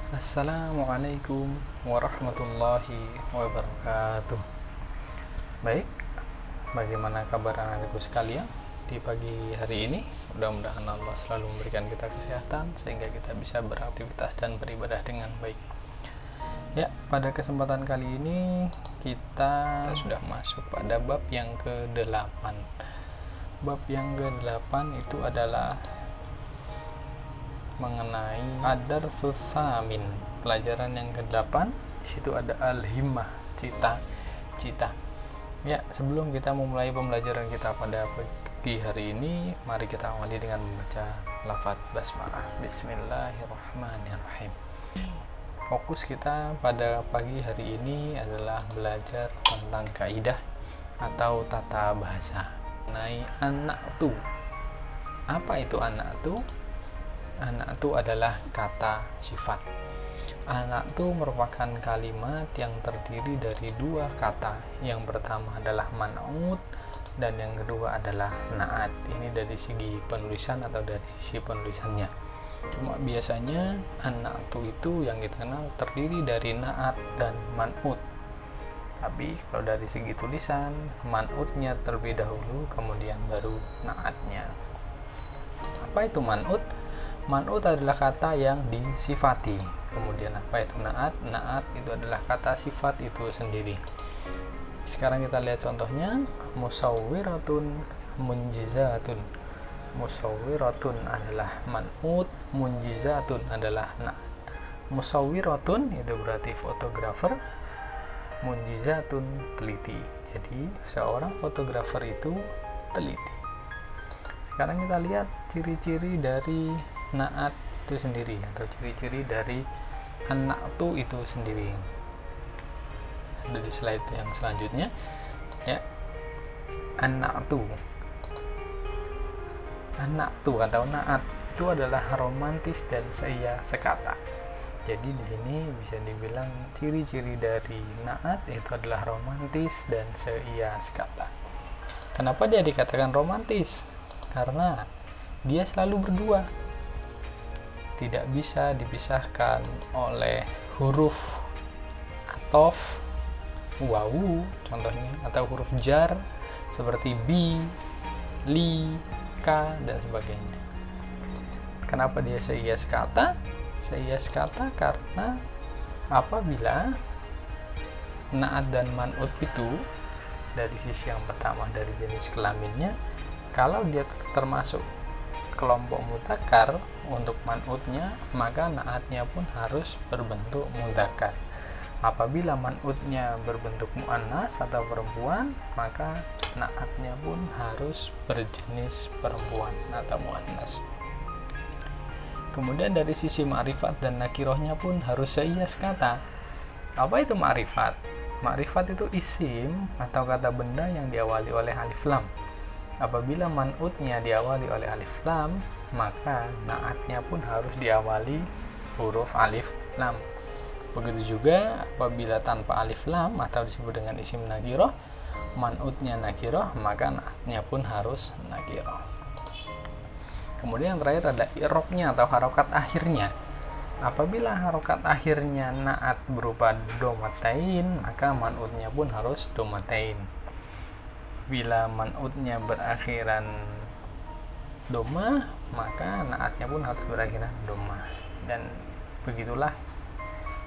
Assalamualaikum warahmatullahi wabarakatuh. Baik, bagaimana kabar anak-anakku sekalian di pagi hari ini? Mudah-mudahan Allah selalu memberikan kita kesehatan sehingga kita bisa beraktivitas dan beribadah dengan baik. Ya, pada kesempatan kali ini kita sudah masuk pada bab yang ke-8. Bab yang ke-8 itu adalah mengenai ad-darsus tsamin, pelajaran yang ke-8. Di situ ada al-himmah, cita-cita. Ya, sebelum kita memulai pembelajaran kita pada pagi hari ini, mari kita awali dengan membaca lafaz basmalah. Bismillahirrahmanirrahim. Fokus kita pada pagi hari ini adalah belajar tentang kaidah atau tata bahasa mengenai anak tu. Apa itu anak tu? Anak itu adalah kata sifat. Anak itu merupakan kalimat yang terdiri dari dua kata. Yang pertama adalah man'ut dan yang kedua adalah na'at. Ini dari segi penulisan atau dari sisi penulisannya. Cuma biasanya anak itu yang kita kenal terdiri dari na'at dan man'ut. Tapi kalau dari segi tulisan, man'utnya terlebih dahulu, kemudian baru na'atnya. Apa itu man'ut? Man'ut adalah kata yang disifati. Kemudian apa itu na'at? Na'at itu adalah kata sifat itu sendiri. Sekarang kita lihat contohnya. Musawwiratun munjizatun. Musawwiratun adalah man'ut, munjizatun adalah na'at. Musawwiratun itu berarti fotografer, munjizatun teliti. Jadi seorang fotografer itu teliti. Sekarang kita lihat ciri-ciri dari na'at itu sendiri atau ciri-ciri dari anak itu sendiri. Ada di slide yang selanjutnya. Ya. Anak tu atau na'at itu adalah romantis dan seia sekata. Jadi di sini bisa dibilang ciri-ciri dari na'at itu adalah romantis dan seia sekata. Kenapa dia dikatakan romantis? Karena dia selalu berdua, tidak bisa dipisahkan oleh huruf atof, wawu contohnya, atau huruf jar seperti bi, li, ka, dan sebagainya. Kenapa dia seias kata? Seias kata karena apabila na'at dan man'ut itu dari sisi yang pertama dari jenis kelaminnya, kalau dia termasuk kelompok mudzakkar untuk man'utnya, maka na'atnya pun harus berbentuk mudzakkar. Apabila man'utnya berbentuk muannas atau perempuan, maka na'atnya pun harus berjenis perempuan atau muannas. Kemudian dari sisi ma'rifat dan nakirohnya pun harus seias kata. Apa itu ma'rifat? Ma'rifat itu isim atau kata benda yang diawali oleh alif lam. Apabila man'utnya diawali oleh alif lam, maka na'atnya pun harus diawali huruf alif lam. Begitu juga apabila tanpa alif lam atau disebut dengan isim nakiroh, man'utnya nakiroh, maka na'atnya pun harus nakiroh. Kemudian yang terakhir ada i'rabnya atau harokat akhirnya. Apabila harokat akhirnya na'at berupa domatain, maka man'utnya pun harus domatain. Bila man'utnya berakhiran doma, maka na'atnya pun harus berakhiran doma. Dan begitulah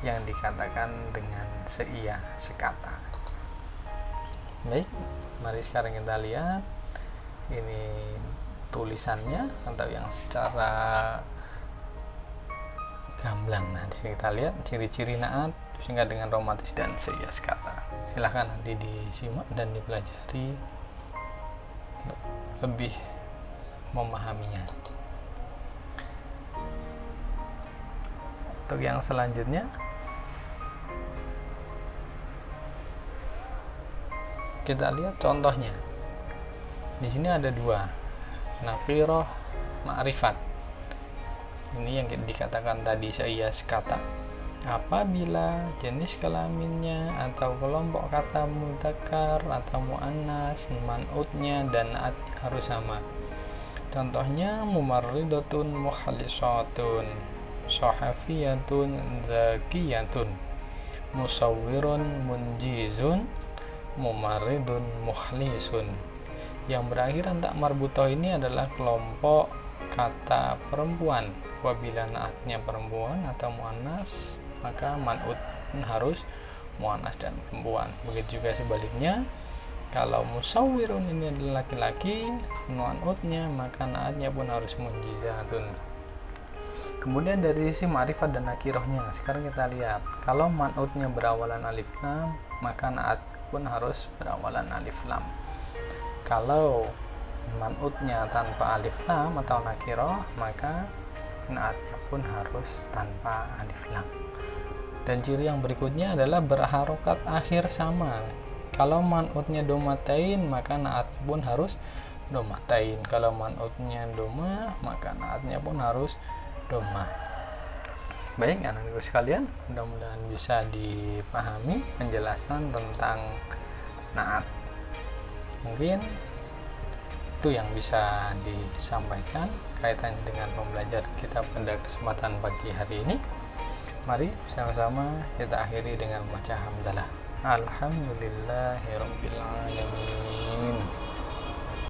yang dikatakan dengan seia sekata. Baik, mari sekarang kita lihat ini tulisannya atau yang secara gamblang. Nah, di sini kita lihat ciri-ciri na'at sehingga dengan romantis dan seia sekata. Silahkan nanti disimak dan dipelajari untuk lebih memahaminya. Untuk yang selanjutnya, kita lihat contohnya. Di sini ada dua, nakiroh, ma'rifat. Ini yang dikatakan tadi seias kata. Apabila jenis kelaminnya atau kelompok kata mudzakkar atau muannas, man'utnya dan na'atnya harus sama. Contohnya mumarridatun mukhlisatun. sohafiyatun zakiyatun, musawwirun munjizun, mumaridun mukhlisun. Yang berakhir tak marbutoh ini adalah kelompok kata perempuan. Apabila naatnya perempuan atau muannas, maka man'ut harus muannas dan perempuan. Begitu juga sebaliknya, kalau musawwirun ini adalah laki-laki, man'utnya, maka naatnya pun harus munjizatun. Kemudian dari sisi ma'rifat dan nakirohnya, sekarang kita lihat, kalau man'utnya berawalan alif lam, maka naat pun harus berawalan alif lam. Kalau man'utnya tanpa alif lam atau nakiroh, maka naatnya pun harus tanpa alif lam. Dan ciri yang berikutnya adalah berharokat akhir sama. Kalau man'utnya domatain, maka naat pun harus domatain. Kalau man'utnya doma, maka naatnya pun harus doma. Baik anak-anak sekalian, mudah-mudahan bisa dipahami penjelasan tentang naat. Mungkin itu yang bisa disampaikan kaitannya dengan pembelajaran kita pada kesempatan pagi hari ini. Mari sama-sama kita akhiri dengan membaca hamdalah. Alhamdulillahirabbil alamin.